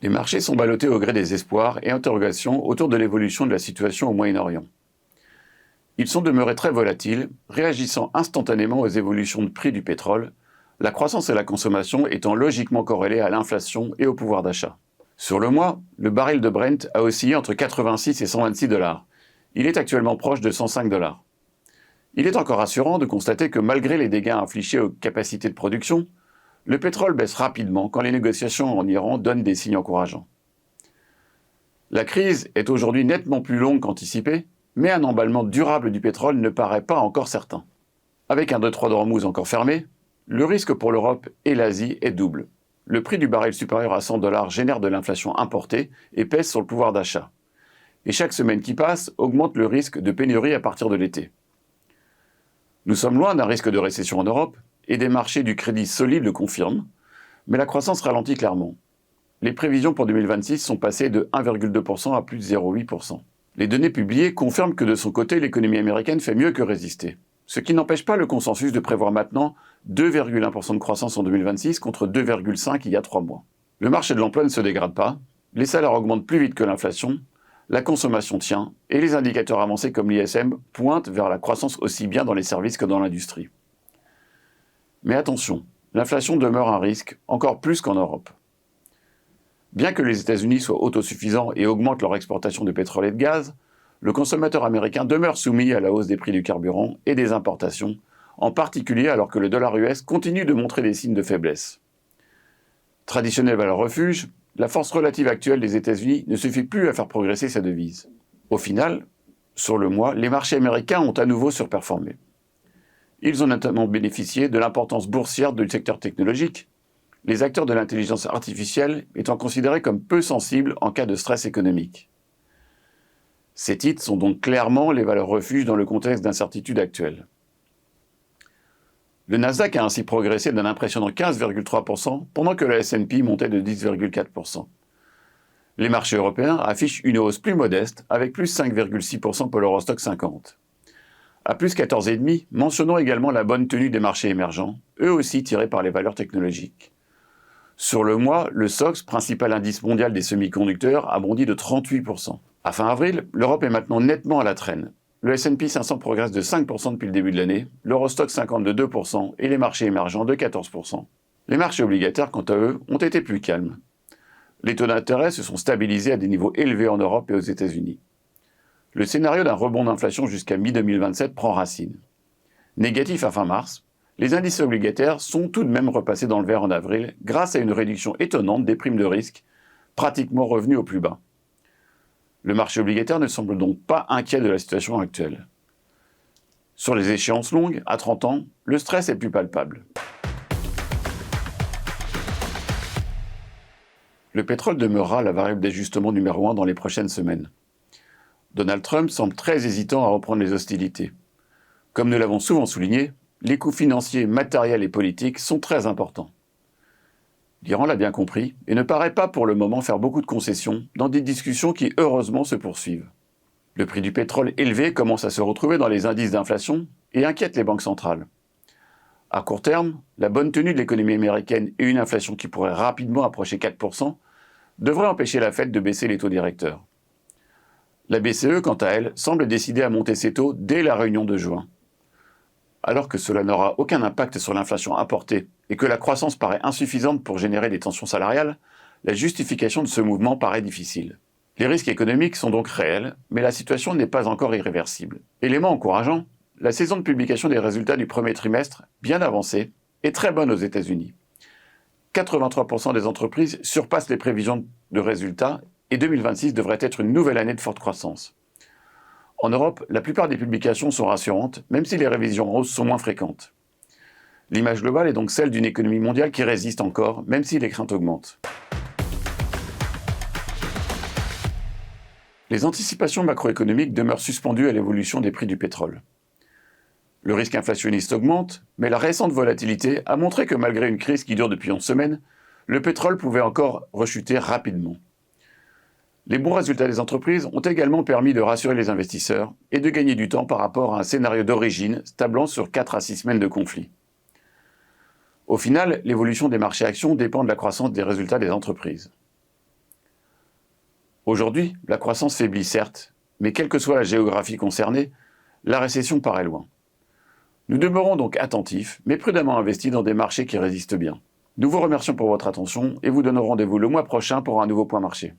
Les marchés sont ballottés au gré des espoirs et interrogations autour de l'évolution de la situation au Moyen-Orient. Ils sont demeurés très volatiles, réagissant instantanément aux évolutions de prix du pétrole, la croissance et la consommation étant logiquement corrélées à l'inflation et au pouvoir d'achat. Sur le mois, le baril de Brent a oscillé entre 86 et 126 $. Il est actuellement proche de 105 $. Il est encore rassurant de constater que malgré les dégâts infligés aux capacités de production, le pétrole baisse rapidement quand les négociations en Iran donnent des signes encourageants. La crise est aujourd'hui nettement plus longue qu'anticipée, mais un emballement durable du pétrole ne paraît pas encore certain. Avec un détroit d'Ormuz encore fermé, le risque pour l'Europe et l'Asie est double. Le prix du baril supérieur à 100 $ génère de l'inflation importée et pèse sur le pouvoir d'achat. Et chaque semaine qui passe augmente le risque de pénurie à partir de l'été. Nous sommes loin d'un risque de récession en Europe, et des marchés du crédit solides le confirment, mais la croissance ralentit clairement. Les prévisions pour 2026 sont passées de 1,2% à plus de 0,8%. Les données publiées confirment que de son côté, l'économie américaine fait mieux que résister. Ce qui n'empêche pas le consensus de prévoir maintenant 2,1% de croissance en 2026 contre 2,5% il y a 3 mois. Le marché de l'emploi ne se dégrade pas, les salaires augmentent plus vite que l'inflation, la consommation tient, et les indicateurs avancés comme l'ISM pointent vers la croissance aussi bien dans les services que dans l'industrie. Mais attention, l'inflation demeure un risque, encore plus qu'en Europe. Bien que les États-Unis soient autosuffisants et augmentent leur exportation de pétrole et de gaz, le consommateur américain demeure soumis à la hausse des prix du carburant et des importations, en particulier alors que le dollar US continue de montrer des signes de faiblesse. Traditionnelle valeur refuge, la force relative actuelle des États-Unis ne suffit plus à faire progresser sa devise. Au final, sur le mois, les marchés américains ont à nouveau surperformé. Ils ont notamment bénéficié de l'importance boursière du secteur technologique, les acteurs de l'intelligence artificielle étant considérés comme peu sensibles en cas de stress économique. Ces titres sont donc clairement les valeurs refuges dans le contexte d'incertitude actuelle. Le Nasdaq a ainsi progressé d'un impressionnant 15,3% pendant que le S&P montait de 10,4%. Les marchés européens affichent une hausse plus modeste avec plus 5,6% pour l'Eurostoxx 50. À plus 14,5%, mentionnons également la bonne tenue des marchés émergents, eux aussi tirés par les valeurs technologiques. Sur le mois, le SOX, principal indice mondial des semi-conducteurs, a bondi de 38%. À fin avril, l'Europe est maintenant nettement à la traîne. Le S&P 500 progresse de 5% depuis le début de l'année, l'Eurostoxx 50 de 2% et les marchés émergents de 14%. Les marchés obligataires, quant à eux, ont été plus calmes. Les taux d'intérêt se sont stabilisés à des niveaux élevés en Europe et aux États-Unis. Le scénario d'un rebond d'inflation jusqu'à mi-2027 prend racine. Négatif à fin mars, les indices obligataires sont tout de même repassés dans le vert en avril grâce à une réduction étonnante des primes de risque, pratiquement revenues au plus bas. Le marché obligataire ne semble donc pas inquiet de la situation actuelle. Sur les échéances longues, à 30 ans, le stress est plus palpable. Le pétrole demeurera la variable d'ajustement numéro 1 dans les prochaines semaines. Donald Trump semble très hésitant à reprendre les hostilités. Comme nous l'avons souvent souligné, les coûts financiers, matériels et politiques sont très importants. L'Iran l'a bien compris et ne paraît pas pour le moment faire beaucoup de concessions dans des discussions qui heureusement se poursuivent. Le prix du pétrole élevé commence à se retrouver dans les indices d'inflation et inquiète les banques centrales. À court terme, la bonne tenue de l'économie américaine et une inflation qui pourrait rapidement approcher 4% devraient empêcher la Fed de baisser les taux directeurs. La BCE, quant à elle, semble décidée à monter ses taux dès la réunion de juin. Alors que cela n'aura aucun impact sur l'inflation importée et que la croissance paraît insuffisante pour générer des tensions salariales, la justification de ce mouvement paraît difficile. Les risques économiques sont donc réels, mais la situation n'est pas encore irréversible. Élément encourageant, la saison de publication des résultats du premier trimestre, bien avancée, est très bonne aux États-Unis. 83% des entreprises surpassent les prévisions de résultats et 2026 devrait être une nouvelle année de forte croissance. En Europe, la plupart des publications sont rassurantes, même si les révisions en hausse sont moins fréquentes. L'image globale est donc celle d'une économie mondiale qui résiste encore, même si les craintes augmentent. Les anticipations macroéconomiques demeurent suspendues à l'évolution des prix du pétrole. Le risque inflationniste augmente, mais la récente volatilité a montré que malgré une crise qui dure depuis 11 semaines, le pétrole pouvait encore rechuter rapidement. Les bons résultats des entreprises ont également permis de rassurer les investisseurs et de gagner du temps par rapport à un scénario d'origine stablant sur 4 à 6 semaines de conflit. Au final, l'évolution des marchés actions dépend de la croissance des résultats des entreprises. Aujourd'hui, la croissance faiblit certes, mais quelle que soit la géographie concernée, la récession paraît loin. Nous demeurons donc attentifs, mais prudemment investis dans des marchés qui résistent bien. Nous vous remercions pour votre attention et vous donnons rendez-vous le mois prochain pour un nouveau point marché.